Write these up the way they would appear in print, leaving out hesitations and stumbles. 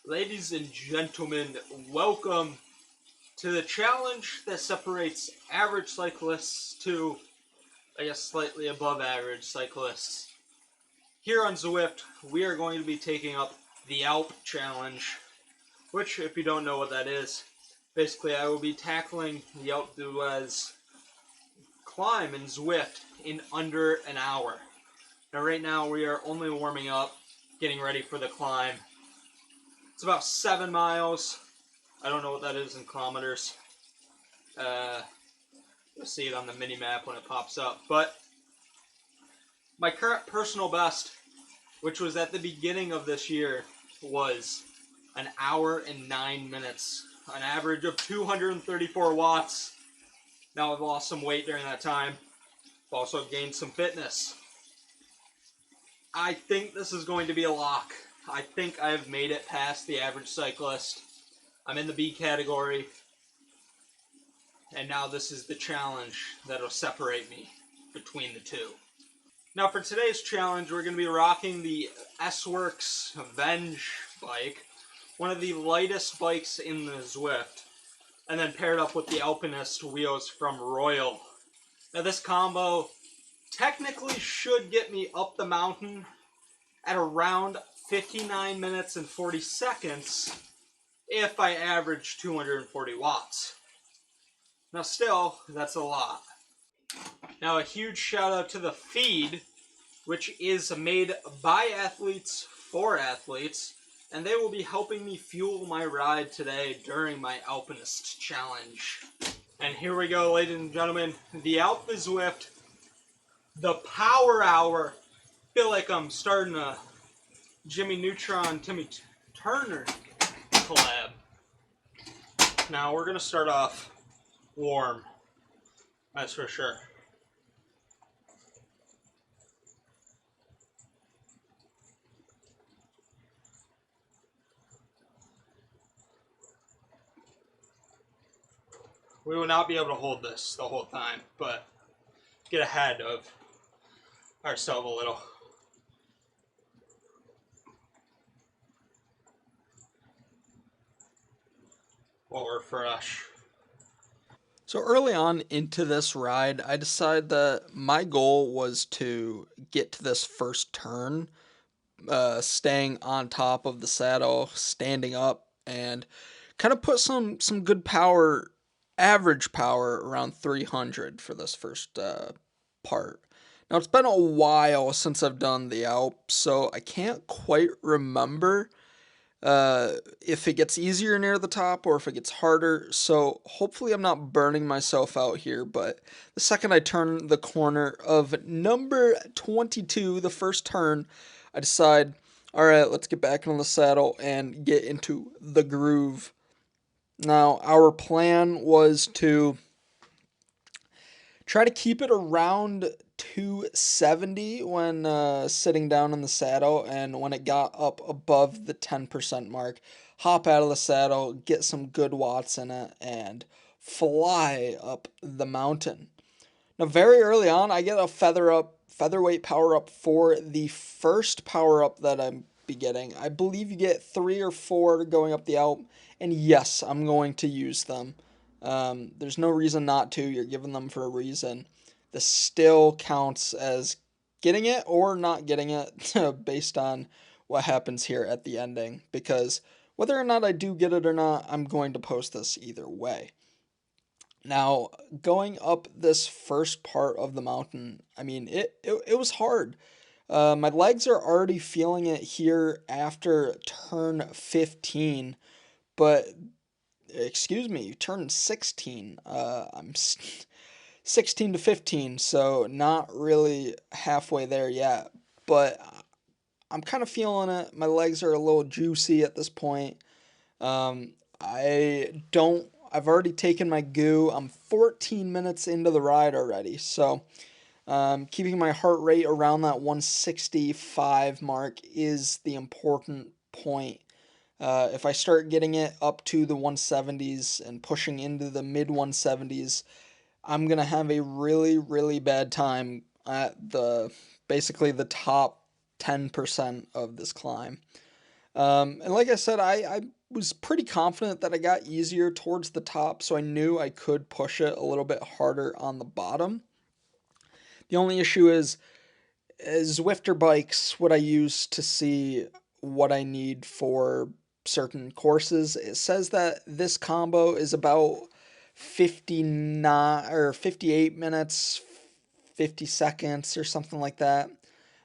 Ladies and gentlemen, welcome to the challenge that separates average cyclists to, I guess, slightly above average cyclists. Here on Zwift, we are going to be taking up the Alpe challenge, which, if you don't know what that is, basically I will be tackling the Alpe du Zwift climb in Zwift in under an hour. Now right now we are only warming up, getting ready for the climb. It's about 7 miles. I don't know what that is in kilometers. You'll see it on the mini map when it pops up. But my current personal best, which was at the beginning of this year, was an hour and 9 minutes. An average of 234 watts. Now I've lost some weight during that time. I've also gained some fitness. I think this is going to be a lock. I think I've made it past the average cyclist. I'm in the B category. And now this is the challenge that'll separate me between the two. Now for today's challenge, we're going to be rocking the S-Works Venge bike, one of the lightest bikes in the Zwift, and then paired up with the Alpinist wheels from Royal. Now this combo technically should get me up the mountain at around 59 minutes and 40 seconds if I average 240 watts. Now still, that's a lot. Now a huge shout out to the feed, which is made by athletes for athletes, and they will be helping me fuel my ride today during my Alpinist challenge. And here we go, ladies and gentlemen, the Alpe du Zwift, the Power Hour. I feel like I'm starting a Jimmy Neutron, Timmy Turner collab. Now we're gonna start off warm, that's for sure. We will not be able to hold this the whole time, but get ahead of ourselves a little. While we're fresh. So early on into this ride, I decided that my goal was to get to this first turn, staying on top of the saddle, standing up, and kind of put some good power, average power around 300 for this first part. Now it's been a while since I've done the Alps, so I can't quite remember if it gets easier near the top or if it gets harder. So hopefully I'm not burning myself out here, but the second I turn the corner of number 22, the first turn, I decide, all right, let's get back on the saddle and get into the groove. Now, our plan was to try to keep it around 270 when sitting down in the saddle, and when it got up above the 10% mark, hop out of the saddle, get some good watts in it, and fly up the mountain. Now, very early on, I get a featherweight power up for the first power up that I'm be getting. I believe you get 3 or 4 going up the Alp, and yes, I'm going to use them. There's no reason not to. You're giving them for a reason. This still counts as getting it or not getting it based on what happens here at the ending. Because whether or not I do get it or not, I'm going to post this either way. Now, going up this first part of the mountain, I mean, it was hard. My legs are already feeling it here after turn 15, but excuse me, turn 16. I'm 16 to 15, so not really halfway there yet, but I'm kind of feeling it. My legs are a little juicy at this point. I've already taken my goo. I'm 14 minutes into the ride already, so keeping my heart rate around that 165 mark is the important point. If I start getting it up to the 170s and pushing into the mid 170s, I'm going to have a really, really bad time at basically the top 10% of this climb. And like I said, I was pretty confident that I got easier towards the top, so I knew I could push it a little bit harder on the bottom. The only issue is Zwifter bikes, what I use to see what I need for certain courses. It says that this combo is about 59 or 58 minutes, 50 seconds, or something like that.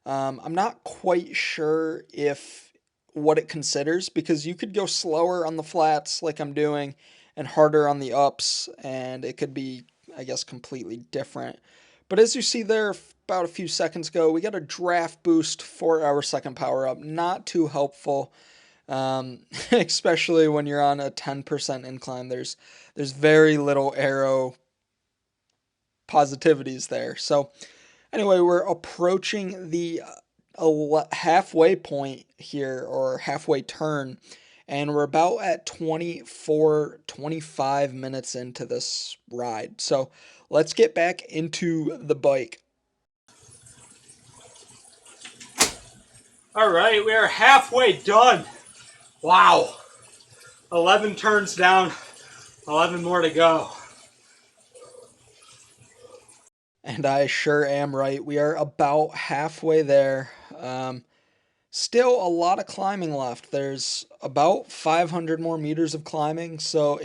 I'm not quite sure if what it considers because you could go slower on the flats like I'm doing and harder on the ups, and it could be, I guess, completely different. But as you see there about a few seconds ago, we got a draft boost for our second power up. Not too helpful, especially when you're on a 10% incline. There's very little aero positivities there. So anyway, we're approaching the halfway point here, or halfway turn, and we're about at 24, 25 minutes into this ride. So let's get back into the bike. All right, we are halfway done. Wow. 11 turns down, 11 more to go. And I sure am right. We are about halfway there. Still a lot of climbing left. There's about 500 more meters of climbing, so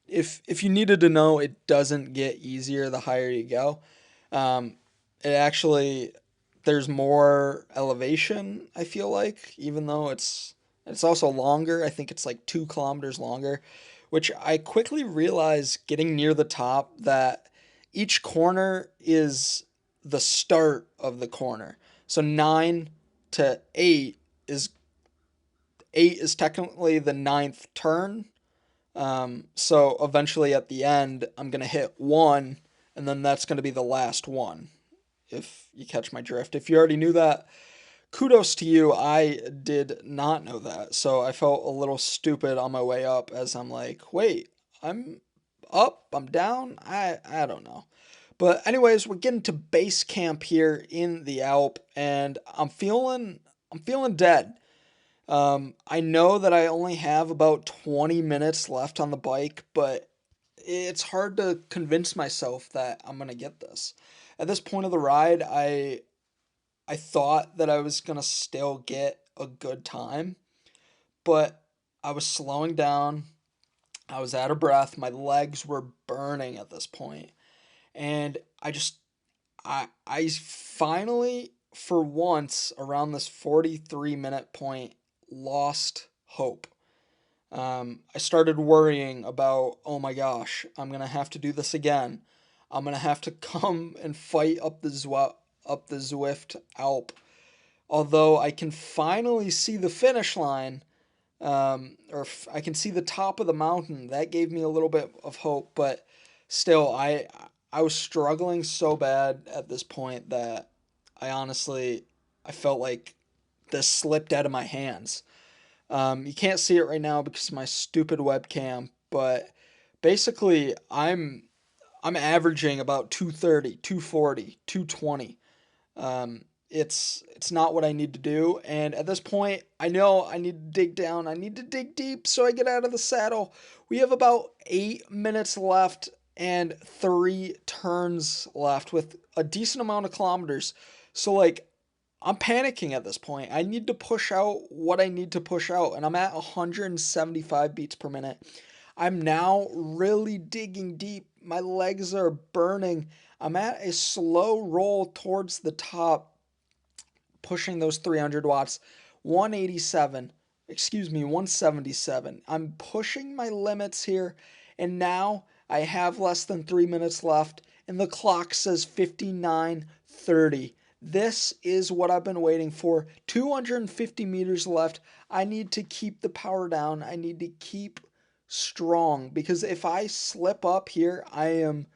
if you needed to know, it doesn't get easier the higher you go. Um, it actually there's more elevation. I feel like, even though it's also longer. I think it's like 2 kilometers longer, which I quickly realized getting near the top that each corner is the start of the corner. So 9 to 8 is 8 is technically the ninth turn, so eventually at the end, I'm going to hit 1, and then that's going to be the last one, if you catch my drift. If you already knew that, kudos to you. I did not know that, so I felt a little stupid on my way up as I'm like, wait, I'm up, I'm down, I don't know. But anyways, we're getting to base camp here in the Alp, and I'm feeling dead. I know that I only have about 20 minutes left on the bike, but it's hard to convince myself that I'm gonna get this. At this point of the ride, I thought that I was gonna still get a good time, but I was slowing down. I was out of breath. My legs were burning at this point, and I finally, for once, around this 43-minute point, lost hope. I started worrying about, oh my gosh, I'm gonna have to do this again. I'm gonna have to come and fight up the Zwift Alp. Although I can finally see the finish line, I can see the top of the mountain. That gave me a little bit of hope, but still, I was struggling so bad at this point that I honestly I felt like this slipped out of my hands. You can't see it right now because of my stupid webcam, but basically I'm averaging about 230, 240, 220. It's not what I need to do, and at this point I know I need to dig down. I need to dig deep so I get out of the saddle. We have about 8 minutes left and 3 turns left with a decent amount of kilometers. So like I'm panicking at this point. I need to push out what I need to push out, and I'm at 175 beats per minute. I'm now really digging deep. My legs are burning. I'm at a slow roll towards the top, pushing those 300 watts. 187, excuse me, 177. I'm pushing my limits here, and now I have less than 3 minutes left, and the clock says 59:30. This is what I've been waiting for. 250 meters left. I need to keep the power down. I need to keep strong because if I slip up here, I am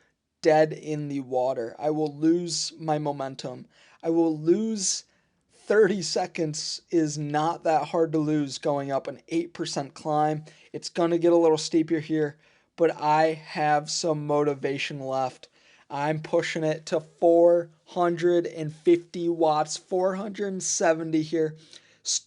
dead in the water. I will lose my momentum. I will lose 30 seconds is not that hard to lose going up an 8% climb. It's going to get a little steeper here, but I have some motivation left. I'm pushing it to 450 watts, 470 here.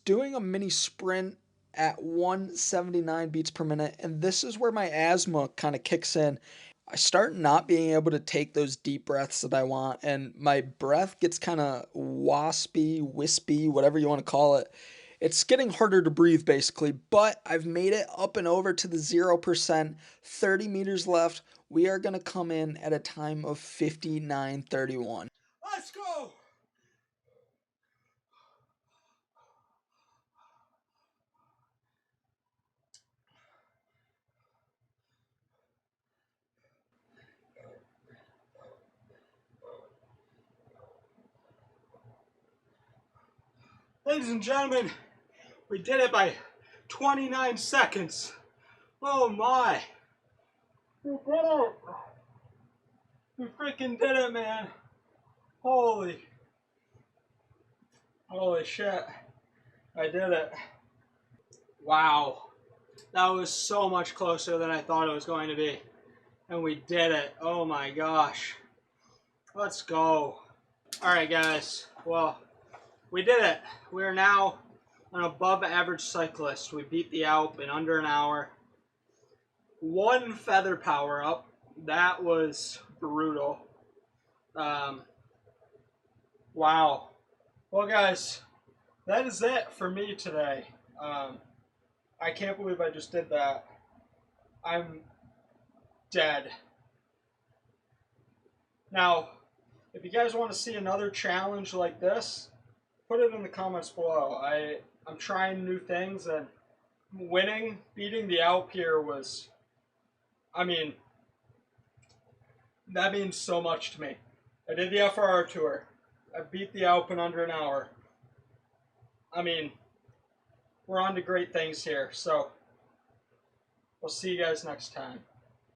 Doing a mini sprint at 179 beats per minute. And this is where my asthma kind of kicks in. I start not being able to take those deep breaths that I want, and my breath gets kind of waspy, wispy, whatever you want to call it. It's getting harder to breathe basically, but I've made it up and over to the 0%. 30 meters left. We are going to come in at a time of 59:31. Let's go! Ladies and gentlemen, we did it by 29 seconds. Oh my. We did it. We freaking did it, man. Holy shit. I did it. Wow. That was so much closer than I thought it was going to be. And we did it. Oh my gosh. Let's go. Alright guys. Well, we did it. We are now an above average cyclist. We beat the Alp in under an hour. 1 feather power up. That was brutal. Wow. Well guys, that is it for me today. I can't believe I just did that. I'm dead. Now, if you guys want to see another challenge like this, put it in the comments below. I'm trying new things, and beating the Alp here was, I mean, that means so much to me. I did the FRR tour. I beat the Alp in under an hour. I mean, we're on to great things here, so we'll see you guys next time.